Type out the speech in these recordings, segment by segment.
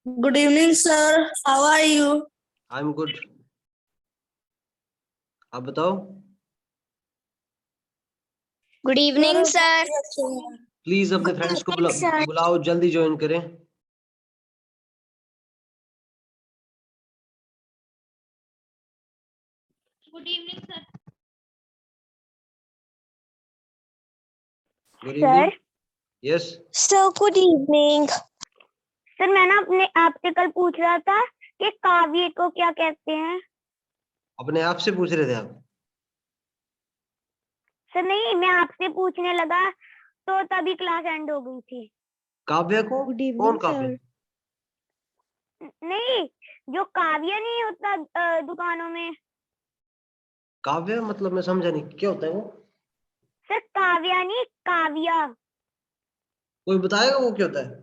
Good evening, sir. How are you? I'm good. आप बताओ. Good evening sir. Please अपने friends को बुलाओ, जल्दी ज्वाइन करें. Good evening sir. Good evening. Yes sir good evening. Sir मैं ना अपने आपसे कल पूछ रहा था कि काव्य को क्या कहते हैं। अपने आप से पूछ रहे थे आप? सर नहीं, मैं आपसे पूछने लगा तो तभी क्लास एंड हो गई थी। काव्य को? कौन काव्य? नहीं, जो काव्य नहीं होता दुकानों में। काव्य मतलब मैं समझा नहीं, क्या होता है वो? सर काव्या नहीं, काव्या। कोई बताएगा वो क्या होता है?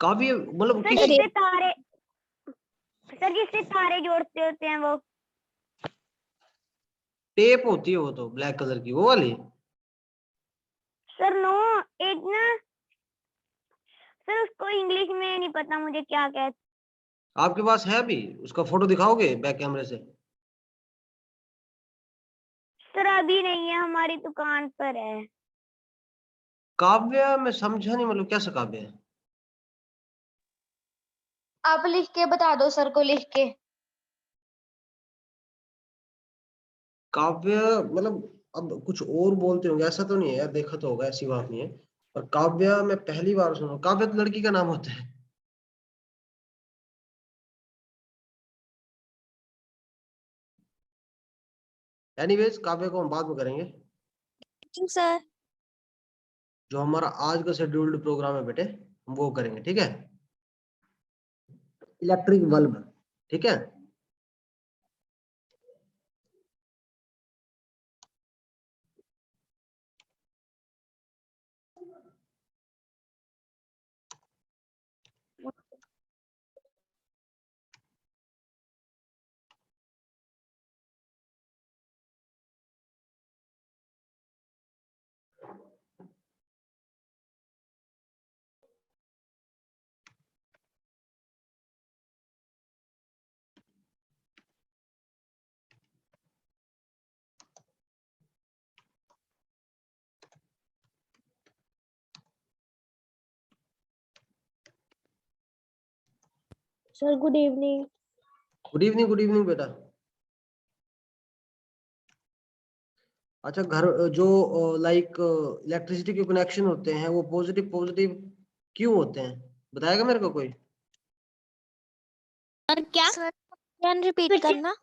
काव्य मतलब सर किस? जिससे तारे, सर जिससे तारे जोड़ते होते हैं वो। टेप होती है वो तो, ब्लैक कलर की, वो वाली. सर नो, एक ना, सर उसको इंग्लिश में नहीं पता मुझे क्या कहते। आपके पास है अभी? उसका फोटो दिखाओगे बैक कैमरे से? सर अभी नहीं है, हमारी दुकान पर है। काव्य मैं समझा नहीं, मतलब कैसा काव्य है? आप लिख के बता दो सर को, लिख के। काव्य मतलब अब कुछ और बोलते होंगे, ऐसा तो नहीं है यार, देखा तो होगा, ऐसी बात नहीं है. पर काव्य मैं पहली बार सुना. काव्य तो लड़की का नाम होता है. एनीवेज, काव्य को हम बाद में करेंगे. सर जो हमारा आज का शेड्यूल्ड प्रोग्राम है बेटे, हम वो करेंगे, ठीक है? इलेक्ट्रिक बल्ब, ठीक है? Sir good evening. Good evening, good evening बेटा. अच्छा, घर जो लाइक इलेक्ट्रिसिटी के कनेक्शन होते हैं वो पॉजिटिव पॉजिटिव क्यों होते हैं? बताएगा मेरे को कोई? सर क्या? रिपीट करना।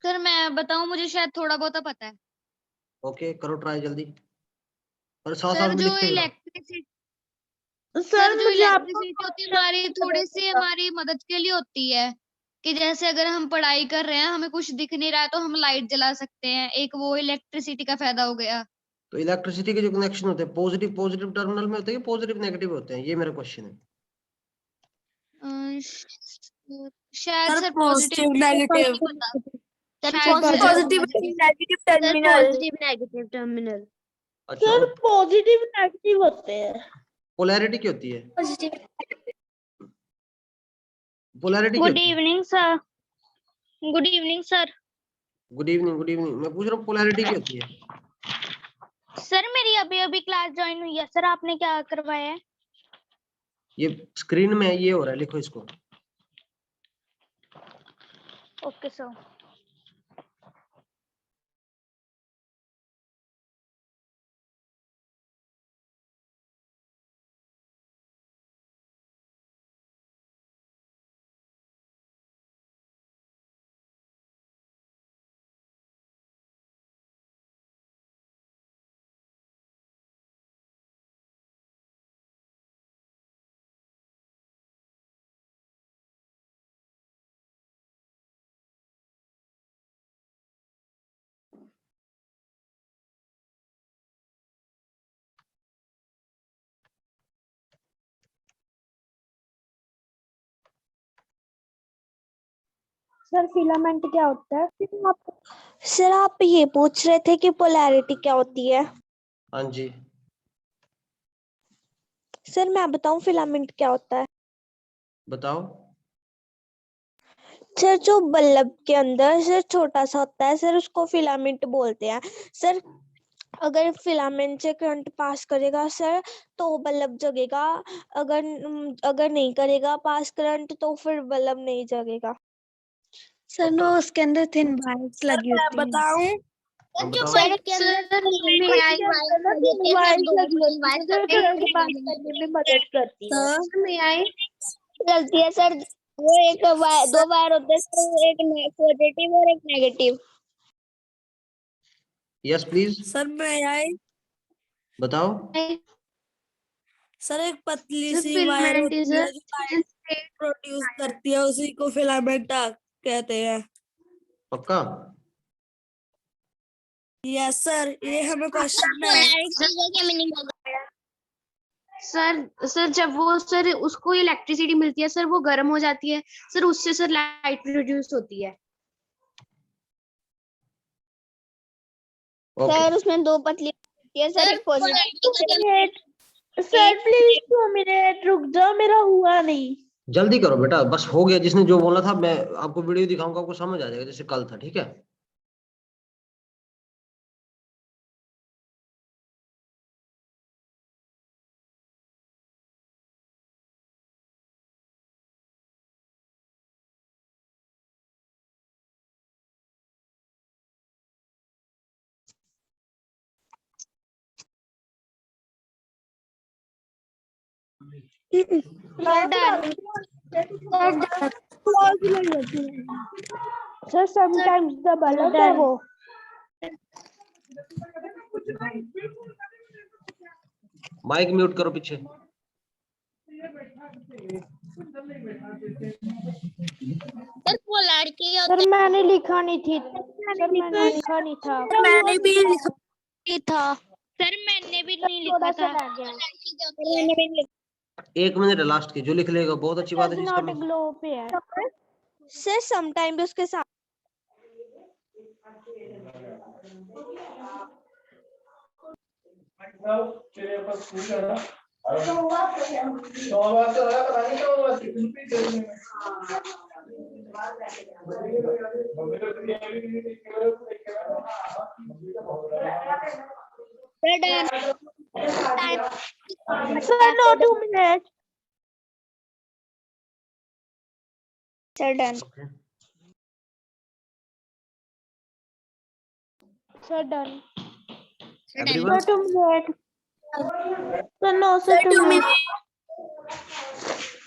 सर मैं बताऊं, मुझे शायद थोड़ा बहुत पता है। ओके, करो ट्राई जल्दी, पर साथ साथ सर में जो लिखते भी रहो. इलेक्ट्रिसिटी सर जो इलेक्ट्रिसिटी होती है हमारी, थोड़ी सी हमारी मदद के लिए होती है कि जैसे अगर हम पढ़ाई कर रहे हैं, हमें कुछ दिख नहीं रहा है तो हम लाइट जला सकते हैं, एक वो इलेक्ट्रिसिटी का फायदा हो गया। तो इलेक्ट्रिसिटी के जो कनेक्शन होते हैं पॉजिटिव पॉजिटिव टर्मिनल में होते हैं, पॉजिटिव नेगेटिव होते हैं, ये मेरा क्वेश्चन है. शायद Sir, sir positive, positive negative. पता, सर शायद Positive positive. and negative sir terminal. Positive negative terminal. अच्छा, सर और पॉजिटिव नेगेटिव होते हैं। पोलैरिटी क्या होती है? पॉजिटिव। पोलैरिटी क्या गुड होती है? Evening sir. Good evening sir. Good evening, good evening. मैं पूछ रहा हूँ पोलैरिटी क्या होती है? सर मेरी अभी अभी क्लास ज्वाइन हुई है सर, आपने क्या करवाया है? ये स्क्रीन में ये हो रहा है, लिखो इसको. Okay sir. सर फिलामेंट क्या होता है? सर आप ये पूछ रहे थे कि पोलैरिटी क्या होती है? हाँ जी. सर मैं बताऊं फिलामेंट क्या होता है? बताओ। सर जो बल्ब के अंदर सर छोटा सा होता है सर, उसको फिलामेंट बोलते हैं सर। अगर फिलामेंट से करंट पास करेगा सर तो बल्ब जगेगा, अगर नहीं करेगा पास करंट तो फिर बल्ब नहीं जगेगा। सर पक्का? वो उसके अंदर थिन वायर्स लगी होती हैं। बताऊं? हाँ जो बताओ। बल्ब के अंदर में आई वायर लगी होती है सर, दो डिवाइस जो करते करंट पास हैं। करने में मदद करती है। सर में आई गलती है सर, वो एक दो वायर होते हैं सर, एक पॉजिटिव और एक नेगेटिव। यस प्लीज सर मैं आई बताओ। सर एक पतली सर सी वायर फिलामेंट इज होती अ है जो लाइट प्रोड्यूस करती है, उसी को फिलामेंट कहते हैं। पक्का? यस सर, ये हमें क्वेश्चन में है। पोलैरिटी का क्या मीनिंग होगा? सर जब वो सर उसको इलेक्ट्रिसिटी मिलती है सर, वो गर्म हो जाती है सर, उससे सर लाइट प्रोड्यूस होती है। ओके। सर उसमें दो पतली होती है सर, एक पॉजिटिव। सर प्लीज 2 मिनट रुक जाओ, मेरा हुआ नहीं। जल्दी करो बेटा, बस हो गया। जिसने जो बोला था मैं आपको वीडियो दिखाऊंगा, आपको समझ आ जाएगा जैसे कल था। ठीक है? सर समटाइम्स द बल्ब है वो। माइक म्यूट करो पीछे। सर पोलैरिटी सर मैंने लिखा नहीं थी, सर मैंने लिखा नहीं था। मैंने भी लिखा नहीं था। सर मैंने भी नहीं थोड़ा लिखा सा था। रह गया। मैंने भी नहीं 1 मिनट है लास्ट की, जो लिख लेगा बहुत अच्छी बात है। जिसका नॉट ग्लो पे है सर, समटाइम भी उसके साथ। Sir no 2 minute. Sir done. Sir done. Everyone? Sir 2 minute. Sir no sir 2 minute.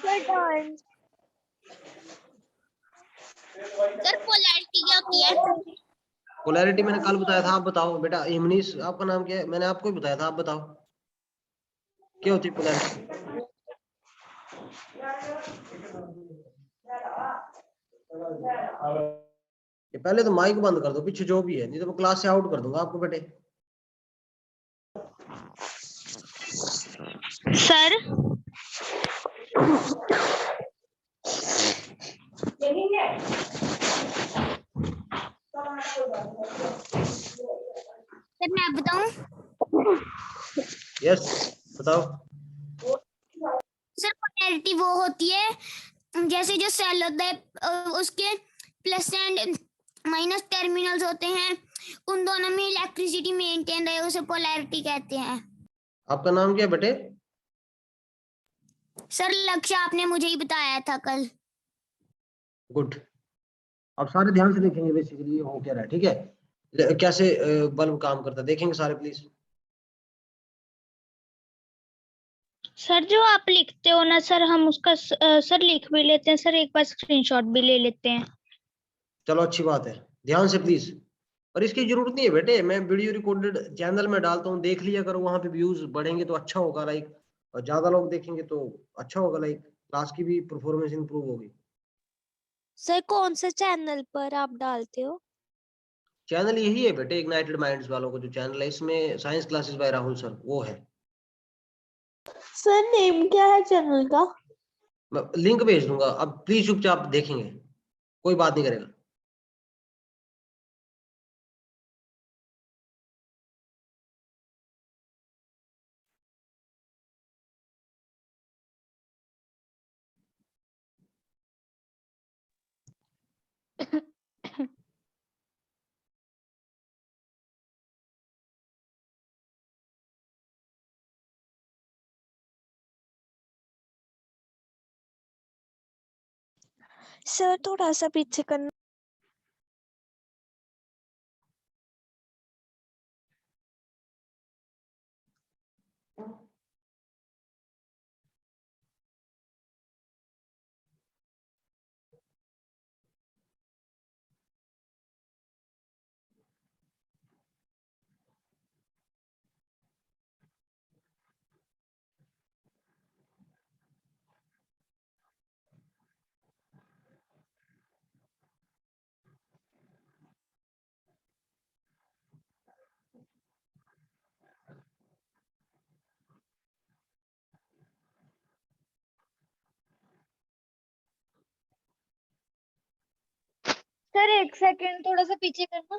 Sir done. Sir polarity क्या होती है? पोलैरिटी मैंने कल बताया था। आप बताओ बेटा। इमनीस आपका नाम क्या है? मैंने आपको ही बताया था। आप बताओ क्या होती है पोलैरिटी? ये पहले तो माइक बंद कर दो पीछे जो भी है, नहीं तो मैं क्लास से आउट कर दूंगा आपको बेटे। सर सर मैं बताऊं? यस बताओ। सर पोलैरिटी वो होती है जैसे जो सेल होता है उसके प्लस एंड माइनस टर्मिनल्स होते हैं, उन दोनों में इलेक्ट्रिसिटी मेंटेन रहे उसे पोलैरिटी कहते हैं। आपका नाम क्या है बेटे? सर लक्ष्य आपने मुझे ही बताया था कल। गुड। अब सारे ध्यान से देखेंगे बेसिकली ये हो क्या रहा है। ठीक है? कैसे बल्ब काम करता है देखेंगे सारे प्लीज। सर जो आप लिखते हो ना सर, हम उसका सर लिख भी लेते हैं सर, एक बार स्क्रीनशॉट भी ले लेते हैं। चलो अच्छी बात है, ध्यान से प्लीज। और इसकी जरूरत नहीं है बेटे, मैं वीडियो रिकॉर्डेड चैनल में डालता हूँ, देख लिया करो। वहां पे व्यूज बढ़ेंगे तो अच्छा होगा लाइक, और ज्यादा लोग देखेंगे तो अच्छा होगा लाइक, क्लास की भी परफॉर्मेंस इंप्रूव होगी। सर कौन से चैनल पर आप डालते हो? चैनल यही है बेटे, इग्नाइटेड माइंड्स वालों को जो चैनल है, इसमें science classes bye Rahul sir वो है। सर नेम क्या है चैनल का? मैं लिंक भेज दूंगा, अब प्लीज चुपचाप देखेंगे, कोई बात नहीं करेगा। सर थोड़ा सा पीछे करना। सर 1 सेकंड थोड़ा सा पीछे करना।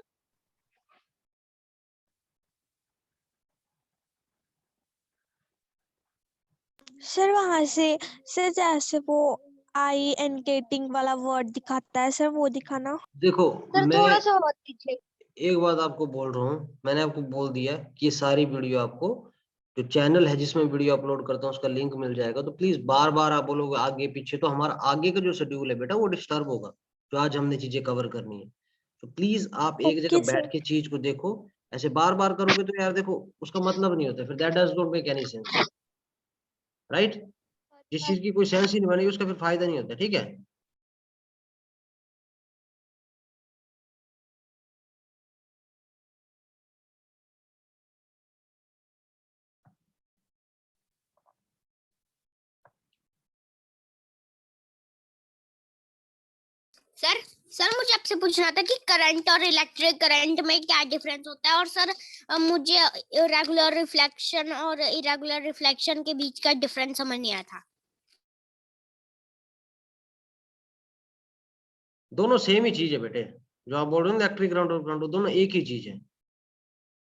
सर वहां से सर जैसे वो आई एनकेटिंग वाला वर्ड दिखाता है सर, वो दिखाना। देखो सर मैं थोड़ा सा और पीछे। एक बात आपको बोल रहा हूँ, मैंने आपको बोल दिया कि ये सारी वीडियो आपको जो चैनल है जिसमें वीडियो अपलोड करता हूँ उसका लिंक मिल जाएगा। तो प्लीज बार बार आप बोलोगे आगे पीछे, तो हमारा आगे का जो शेड्यूल है बेटा वो डिस्टर्ब होगा, जो आज हमने चीजें कवर करनी है। तो प्लीज आप एक जगह ओके सर। बैठ के चीज को देखो। ऐसे बार बार करोगे तो यार देखो उसका मतलब नहीं होता, फिर that does not make any sense, right. जिस चीज की कोई सेंस ही नहीं बनेगी उसका फिर फायदा नहीं होता, ठीक है। सर सर मुझे आपसे पूछना था कि करंट और इलेक्ट्रिक करंट में क्या डिफरेंस होता है, और सर मुझे रेगुलर रिफ्लेक्शन और इरेगुलर रिफ्लेक्शन के बीच का डिफरेंस समझ नहीं आया था। दोनों सेम ही चीज है बेटे, जो आप बोल रहे हो ना इलेक्ट्रिक करंट और करंट, दोनों एक ही चीज है।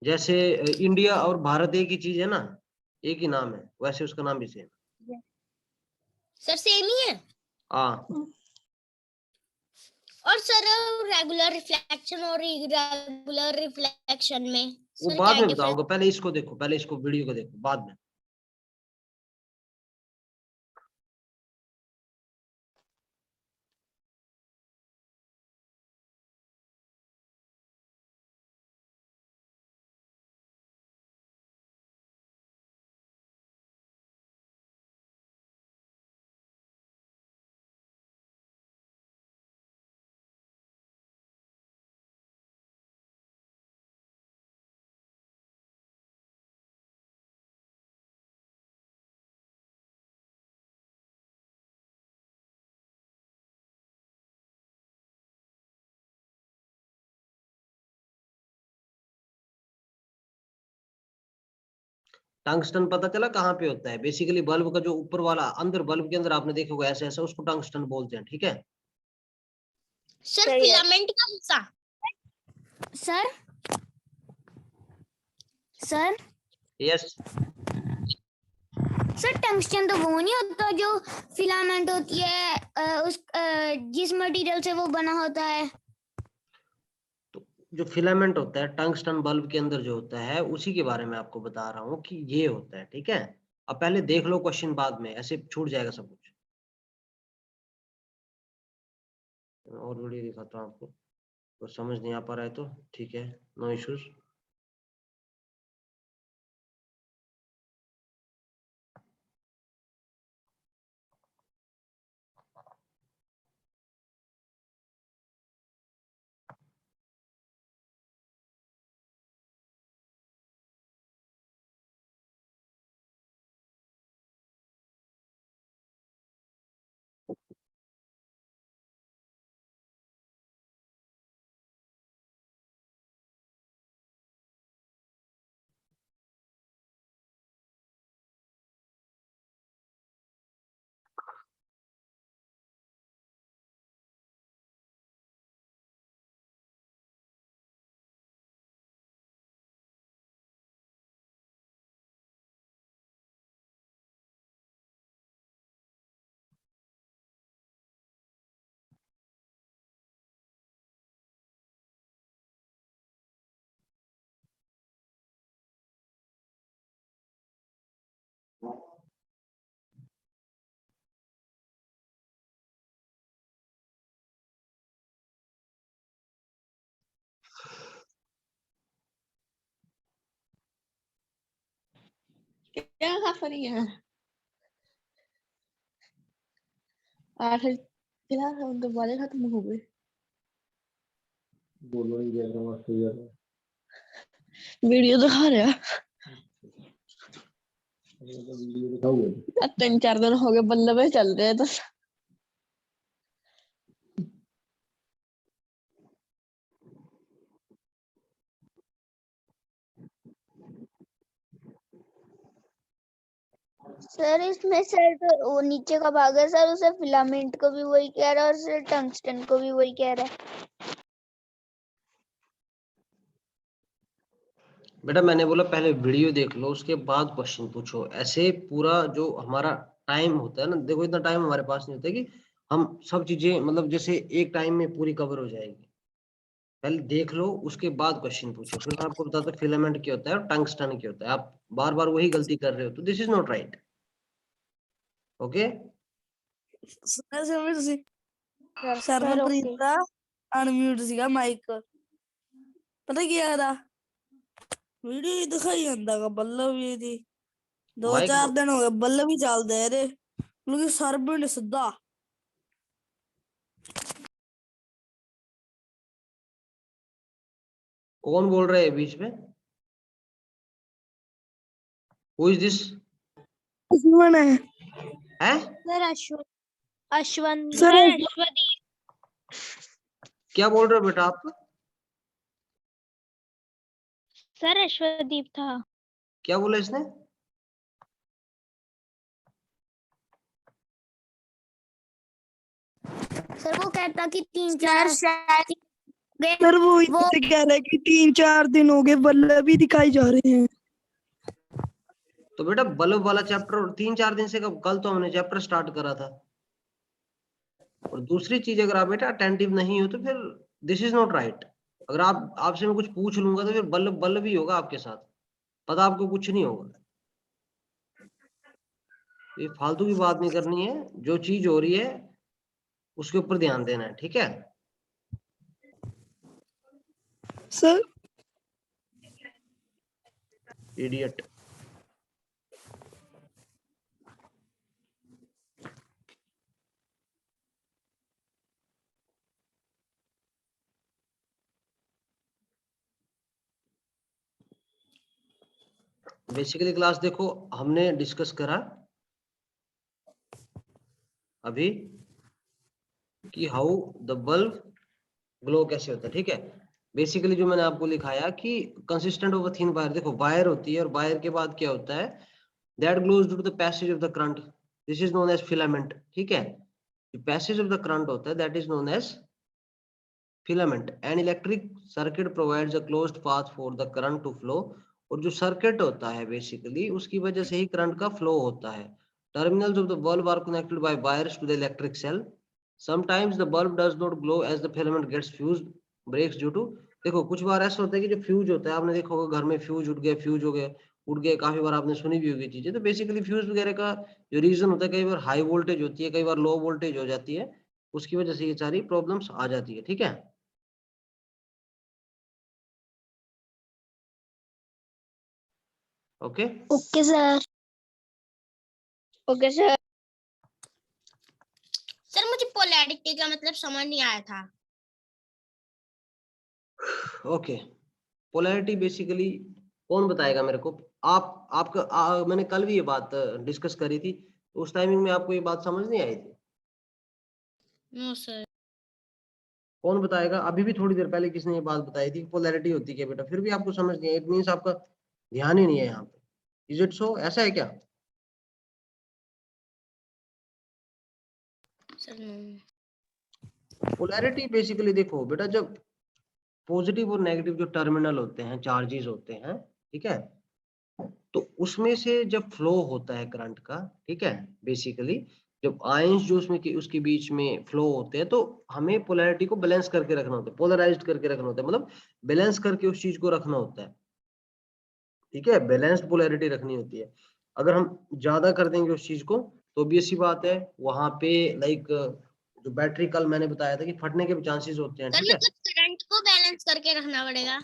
जैसे इंडिया और भारत एक ही चीज है ना, एक ही नाम है, वैसे उसका नाम भी सेम। सर सेम ही है। हाँ और सर रेगुलर रिफ्लेक्शन और इरेगुलर रिफ्लेक्शन में वो सर बाद क्या में डिफरेंस? बताऊंगा, पहले इसको देखो, पहले इसको वीडियो को देखो बाद में। टंगस्टन पता चला कहाँ पे होता है? बेसिकली बल्ब का जो ऊपर वाला अंदर, बल्ब के अंदर आपने देखा होगा ऐसे ऐसा, उसको टंगस्टन बोलते हैं, ठीक है। सर सही है। फिलामेंट का हिस्सा। Sir sir yes. Sir tungsten तो वो नहीं होता जो फिलामेंट होती है जिस मटेरियल से वो बना होता है। तो जो फिलामेंट होता है टंगस्टन बल्ब के अंदर जो होता है, उसी के बारे में आपको बता रहा हूँ कि ये होता है, ठीक है। अब पहले देख लो क्वेश्चन, बाद में ऐसे छूट जाएगा सब कुछ। और वीडियो दिखाता हूँ आपको, तो समझ नहीं आ पा रहा है तो ठीक है, नो इश्यूज। क्या खासा नहीं है आखिर क्या उनके वाले खत्म हो गए बोलो ही जय राम वीडियो दिखा रहे हैं वीडियो दिखाऊंगा। अब 3-4 दिन हो गए बल्लभ ही चल रहे हैं तो सर इसमें सर तो वो नीचे का भाग है सर, उसे फिलामेंट को भी वही कह रहा है और सर टंगस्टन को भी वही कह रहा है। बेटा मैंने बोला पहले वीडियो देख लो उसके बाद क्वेश्चन पूछो। ऐसे पूरा जो हमारा टाइम होता है ना, देखो इतना टाइम हमारे पास नहीं होता कि हम सब चीजें मतलब जैसे एक टाइम में पूरी कवर हो जाएगी। पहले देख लो उसके बाद क्वेश्चन पूछो। फिर मैं आपको बताता हूँ फिलामेंट क्या होता है और टंगस्टन क्या होता है। आप बार बार वही गलती कर रहे हो तो this is not right. Okay okay unmute ਸੀਗਾ ਮਾਈਕ ਪਤਾ ਕੀ ਆਦਾ ਵੀਡੀਓ ਹੀ ਦਿਖਾਈ ਜਾਂਦਾਗਾ ਬੱਲਬ ਵੀ ਦੀ माइक 2-4 ਦਿਨ ਹੋ ਗਏ ਬੱਲਬ ਹੀ ਚੱਲਦੇ ਇਹਦੇ ਕਿਉਂਕਿ ਸਰਬਰ ਨੇ ਸਿੱਧਾ कौन बोल रहे हैं बीच में? Who is this? दुश्मन है है सर अश्वंत सर क्या बोल रहे हो बेटा आप? सर अश्वदीप था। क्या बोला इसने? सर वो कहता कि 3-4 सर वो कह रहे कि 3-4 दिन हो गए बल्लभ ही दिखाई जा रहे हैं। तो बेटा बल्ब वाला चैप्टर 3-4 दिन से कल तो हमने चैप्टर स्टार्ट करा था। और दूसरी चीज अगर आप बेटा अटेंटिव नहीं हो तो फिर दिस इज नॉट राइट। अगर आपसे मैं कुछ पूछ लूंगा तो फिर बल्ब ही होगा आपके साथ, पता आपको कुछ नहीं होगा। ये फालतू की बात नहीं करनी है, जो चीज हो रही है उसके ऊपर ध्यान देना है, ठीक है सर इडियट। बेसिकली क्लास देखो हमने डिस्कस करा अभी कि हाउ द बल्ब ग्लो कैसे होता है, ठीक है। बेसिकली जो मैंने आपको लिखाया कि consistent of a thin wire, देखो वायर होती है और वायर के बाद क्या होता है, that glows due to the passage of the current, this is known as filament, ठीक है। जो पैसेज ऑफ द करंट होता है that is known as filament. An electric circuit provides a closed path for the current to flow. और जो circuit होता है basically उसकी वजह से ही करंट का फ्लो होता है। Terminals of the bulb are connected by wires to the electric cell. Sometimes the bulb does not glow as the filament gets fused, breaks due to, देखो कुछ बार ऐसा होता है कि जो फ्यूज होता है, आपने देखा होगा घर में फ्यूज उठ गए, फ्यूज हो गए, उठ गए, काफी बार आपने सुनी भी होगी चीजें। तो बेसिकली फ्यूज वगैरह का जो रीजन होता है, कई बार हाई वोल्टेज होती है, कई बार लो वोल्टेज हो जाती है, उसकी वजह से ये सारी प्रॉब्लम्स आ जाती है, ठीक है। Okay okay sir. Okay sir. Sir मुझे पोलैरिटी का मतलब समझ नहीं आया था। ओके पोलैरिटी बेसिकली कौन बताएगा मेरे को? आपका मैंने कल भी ये बात डिस्कस करी थी, तो उस टाइमिंग में आपको ये बात समझ नहीं आई थी? No sir. कौन बताएगा? अभी भी थोड़ी देर पहले किसने ये बात बताई थी पोलैरिटी होती है बेटा, फिर भी आपको समझ नहीं है, इट मींस आपका ध्यान ही नहीं है यहाँ पे। Is it so? ऐसा है क्या? पोलैरिटी बेसिकली देखो बेटा, जब पॉजिटिव और नेगेटिव जो टर्मिनल होते हैं, चार्जेस होते हैं, ठीक है, तो उसमें से जब फ्लो होता है करंट का, ठीक है, बेसिकली जब आयंस जो उसमें उसके बीच में फ्लो होते हैं, तो हमें पोलैरिटी को बैलेंस करके रखना होता है, पोलराइज्ड करके रखना होता है, मतलब बैलेंस करके उस चीज को रखना होता है, ठीक है, बैलेंस्ड पोलैरिटी रखनी होती है। अगर हम ज्यादा कर देंगे उस चीज को तो भी ऐसी बात है वहां पे लाइक जो बैटरी कल मैंने बताया था कि फटने के चांसेस होते हैं, ठीक है। करंट को बैलेंस करके रखना पड़ेगा।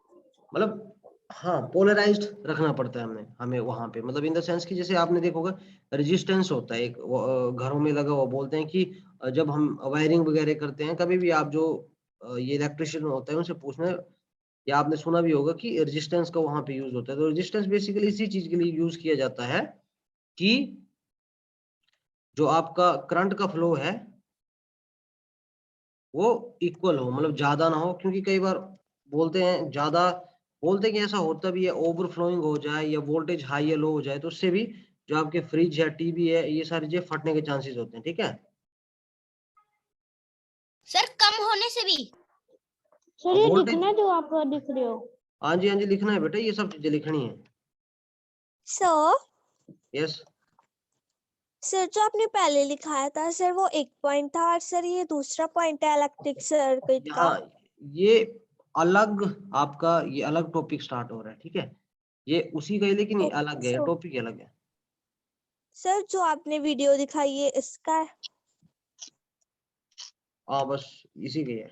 मतलब हाँ पोलराइज्ड रखना पड़ता है हमें वहां पे, मतलब इन द सेंस कि जैसे आपने देखा होगा रेजिस्टेंस होता है एक घरों में लगा हुआ, बोलते हैं कि जब हम वायरिंग वगैरह करते हैं कभी भी, आप जो ये इलेक्ट्रिशियन होता है उनसे पूछना, या आपने सुना भी होगा कि रेजिस्टेंस का वहां पे यूज होता है। तो रेजिस्टेंस बेसिकली इसी चीज के लिए यूज किया जाता है कि जो आपका करंट का फ्लो है वो इक्वल हो, मतलब ज्यादा ना हो, क्योंकि कई बार बोलते हैं ज्यादा, बोलते हैं कि ऐसा होता भी है ओवरफ्लोइंग हो जाए या वोल्टेज हाई या लो हो जाए, तो उससे भी जो आपके फ्रिज है टीवी है ये सारी चीजें फटने के चांसेस होते हैं। ठीक है सर कम होने से भी? सर ये वोल्टेज, लिखना जो आप लिख रहे हो। हाँ जी हाँ जी लिखना है बेटा, ये सब चीजें लिखनी है। सर यस सर जो आपने पहले लिखाया था सर वो एक पॉइंट था, और सर ये दूसरा पॉइंट है इलेक्ट्रिक सर्किट का। यहाँ ये अलग, आपका ये अलग टॉपिक स्टार्ट हो रहा है। ठीक है ये उसी का ही, लेकिन ये अलग है, सर टॉपिक अलग है। सर जो आपने वीडियो दिखाई है इसका है। हाँ बस इसी के है।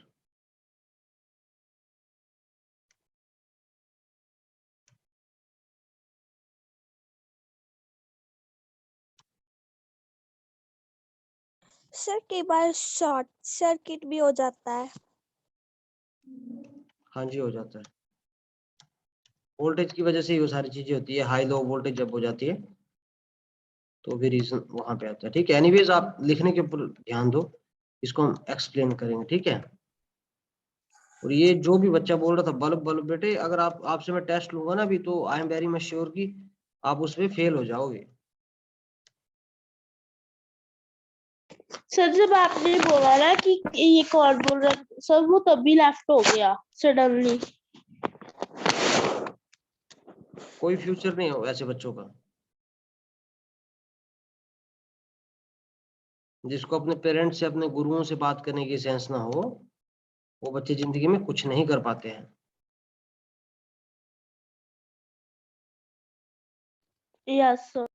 सर कई बार शॉर्ट सर्किट भी हो जाता है। हाँ जी हो जाता है, वोल्टेज की वजह से ये सारी चीजें होती है, हाई लो वोल्टेज जब हो जाती है तो भी रीजन वहां पे आता है। ठीक है एनीवेज आप लिखने के ऊपर ध्यान दो, इसको हम एक्सप्लेन करेंगे। ठीक है और ये जो भी बच्चा बोल रहा था बल्ब बल्ब, बेटे अगर आप आपसे मैं टेस्ट लूंगा ना अभी, तो I am very much sure कि आप उसमें फेल हो जाओगे। सर जब आपने बोला ना कि ये कौन बोल रहा था, सर वो तभी लेफ्ट हो गया सडनली। कोई फ्यूचर नहीं हो ऐसे बच्चों का, जिसको अपने पेरेंट्स से अपने गुरुओं से बात करने की सेंस ना हो, वो बच्चे जिंदगी में कुछ नहीं कर पाते हैं। Yes sir.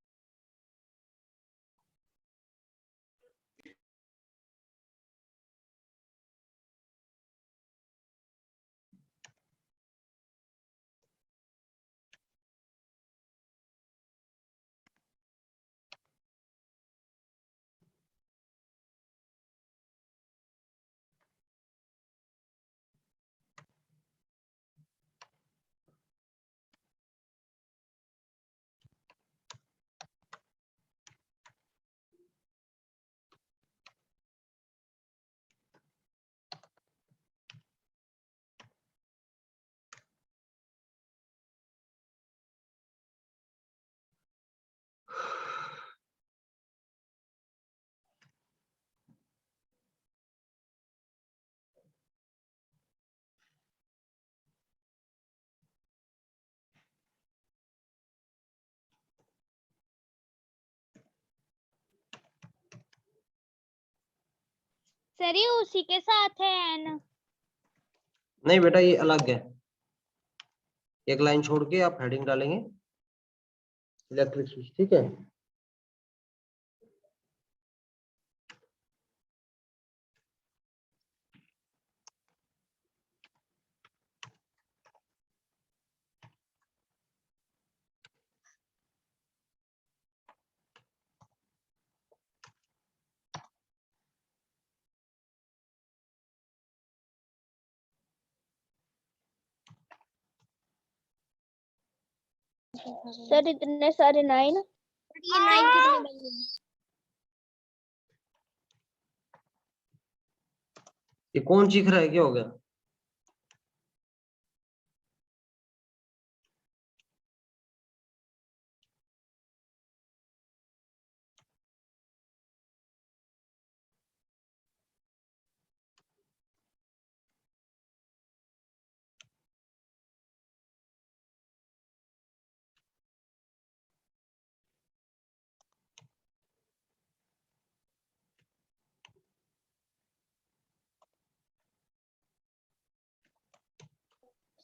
सर ये उसी के साथ है एन? नहीं बेटा ये अलग है, एक लाइन छोड़ के आप हेडिंग डालेंगे इलेक्ट्रिक स्विच। ठीक है सर इतने सारे 9। ये 9 कितने बन गए? ये कौन चीख रहा है, क्या हो गया?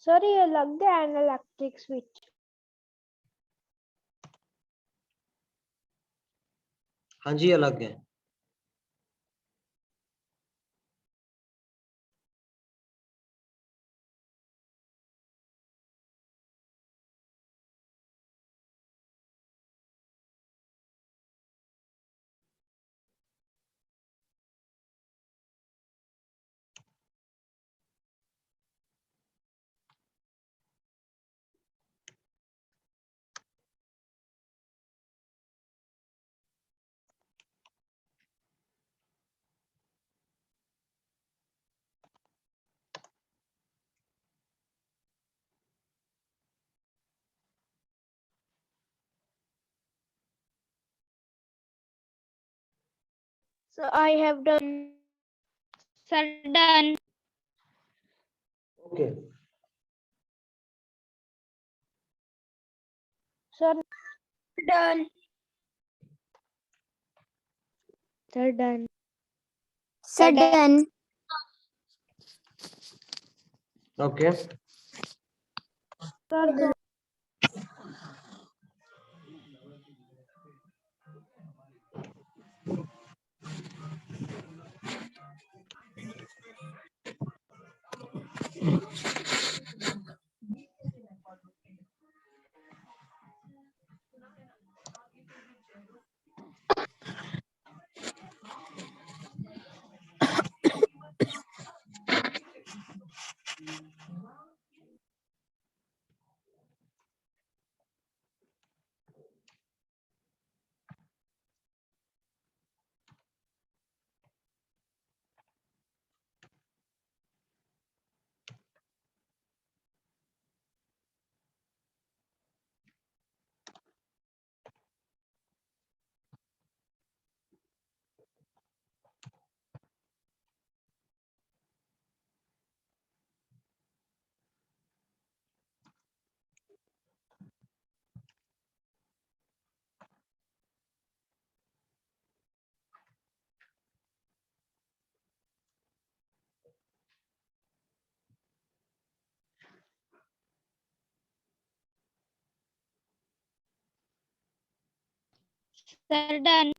सर ये लग गया एन इलेक्ट्रिक स्विच। हाँ जी अलग है। So I have done. Sir, done. Okay. Sir, Done. sir, done. Sir, done. Okay. Sir, done. Sir, done.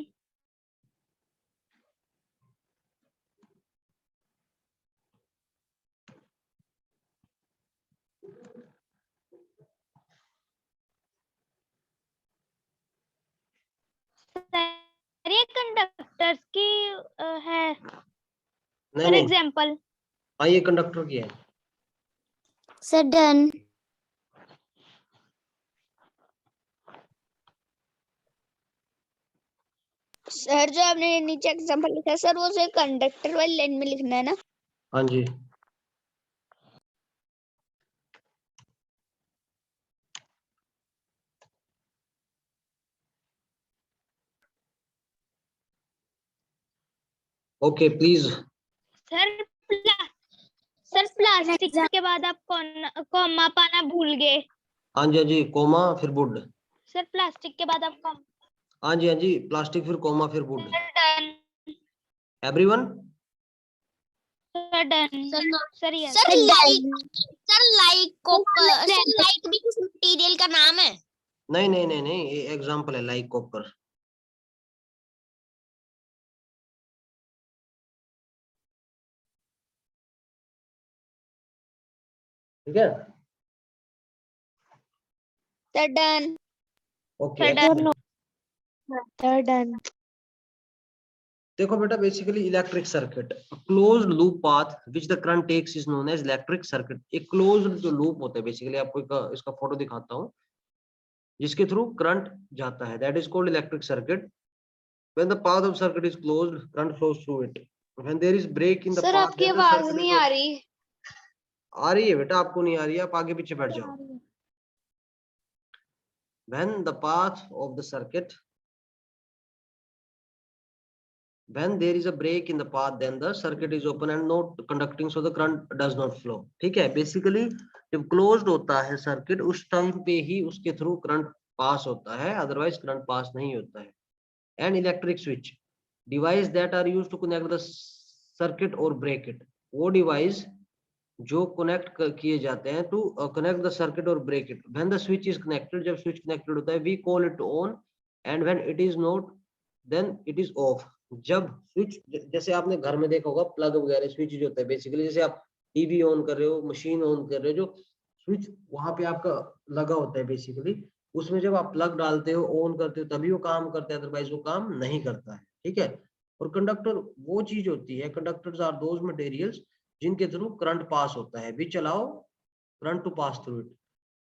Sir ये कंडक्टर्स की है नहीं फॉर नहीं, एग्जांपल। हाँ ये कंडक्टर की है। Sir, done. सर जो आपने नीचे एग्जांपल लिखा है सर वो से कंडक्टर वाली लाइन में लिखना है ना। हाँ जी। Okay please. Sir sir plastic के बाद आप कॉमा पाना भूल गए। हाँ जी हाँ जी, कोमा फिर वुड। सर प्लास्टिक के बाद आप हाँ जी, प्लास्टिक फिर कोमा फिर would. Sir done. Everyone. Sir done. Sir yes. Sir like भी किस मटेरियल का नाम है? नहीं नहीं नहीं नहीं, ये एग्जांपल है, लाइक कॉपर। ठीक है। Sir done. Okay Sir, Sir, done. देखो बेटा, basically electric circuit, closed loop path which the current takes is known as electric circuit. एक क्लोज्ड जो लूप होता है, बेसिकली आपको इसका फोटो दिखाता हूँ, जिसके थ्रू करंट जाता है, that is called electric circuit. When the path of circuit is closed, current flows through it. When there is break in the sir path, आपकी आवाज नहीं आ रही। आ रही है बेटा, आपको नहीं आ रही है, आप आगे पीछे बैठ जाओ। When the path of the circuit, when there is a break in the path, then the circuit is open and not conducting, so the current does not flow। ठीक है, बेसिकली जब क्लोज्ड होता है सर्किट, उस time पे ही उसके through current pass होता है, अदरवाइज करंट पास नहीं होता है। And electric switch device that are used to connect the circuit और ब्रेक इट, वो डिवाइस जो कनेक्ट किए जाते हैं टू कनेक्ट द सर्किट और break it. When the switch is connected, जब स्विच कनेक्टेड होता है, we call it on, and when it is not, then it is off. जब स्विच, जैसे आपने घर में देखा होगा, प्लग वगैरह स्विच जो होता है, बेसिकली जैसे आप टीवी ऑन कर रहे हो, मशीन ऑन कर रहे हो, जो स्विच वहां पे आपका लगा होता है, बेसिकली उसमें जब आप प्लग डालते हो, ऑन करते हो, तभी वो काम करता है, अदरवाइज वो काम नहीं करता है। ठीक है। और कंडक्टर वो चीज होती है, कंडक्टर्स आर दोज मटेरियल्स जिनके थ्रू करंट पास होता है, भी चलाओ current to pass through it.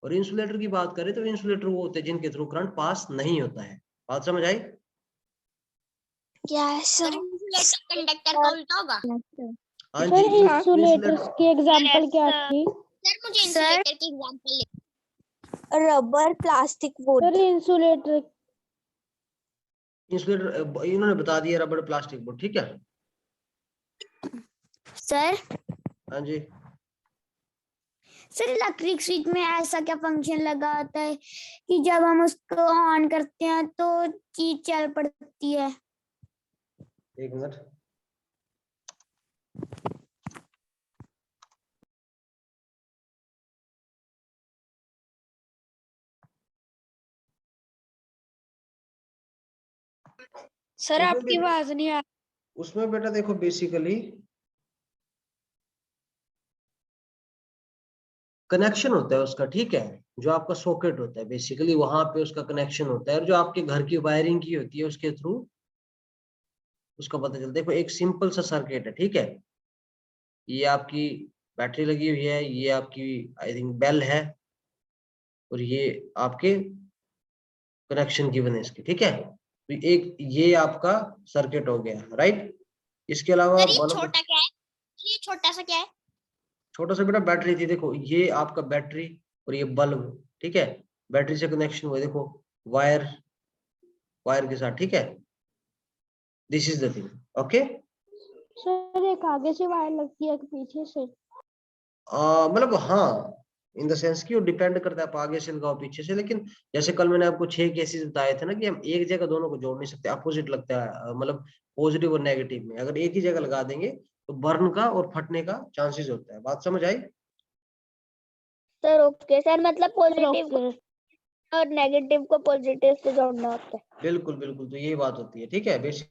और इंसुलेटर की बात करें तो इंसुलेटर वो होते हैं जिनके थ्रू करंट पास नहीं होता है। बात समझ आई? सर कंडक्टर का उल्टा होगा। हाँ सर, जी, इंसुलेटर्स की एग्जांपल क्या थी? सर मुझे इंसुलेटर की example rubber, plastic, would. Sir, insulator insulator इन्होंने बता दिया, रबड़ प्लास्टिक बोर्ड, ठीक है। सर हाँ जी, सर इलेक्ट्रिक स्विच में ऐसा क्या फंक्शन लगा होता है कि जब हम उसको ऑन करते हैं तो चीज चल पड़ती है? एक मिनट। सर उसमें आपकी भी- आवाज नहीं आ उसमें बेटा देखो बेसिकली कनेक्शन होता है उसका, ठीक है, जो आपका सॉकेट होता है बेसिकली वहां पे उसका कनेक्शन होता है, और जो आपके घर की वायरिंग की होती है उसके थ्रू उसका पता चलता है। देखो एक सिंपल सा सर्किट है, ठीक है, ये आपकी बैटरी लगी हुई है, ये आपकी आई थिंक बेल है, और ये आपके कनेक्शन गिवन है इसके, ठीक है। तो एक ये आपका सर्किट हो गया, राइट। इसके अलावा सर ये बल्ब, छोटा क्या है? ये छोटा सा क्या है? छोटा सा बेटा बैटरी थी, देखो ये आपका बैटरी और ये बल्ब, ठीक है, बैटरी से कनेक्शन हुआ, देखो वायर, वायर के साथ, ठीक है। This is the thing, okay. Sir एक आगे से वायर लगती है, एक पीछे से। मतलब हाँ, इन द सेंस कि वो डिपेंड करता है आप आगे से लगाओ पीछे से, लेकिन जैसे कल मैंने आपको 6 केसेस बताए थे ना कि हम एक जगह दोनों को जोड़ नहीं सकते, अपोजिट लगता है, मतलब पॉजिटिव और नेगेटिव में अगर एक ही जगह लगा देंगे तो बर्न का और फटने का चांसेस होता है। बात समझ आई? सर ओके सर, मतलब पॉजिटिव और नेगेटिव को पॉजिटिव से जोड़ना होता है। बिल्कुल बिल्कुल, तो यही बात होती है, ठीक है। बेसिक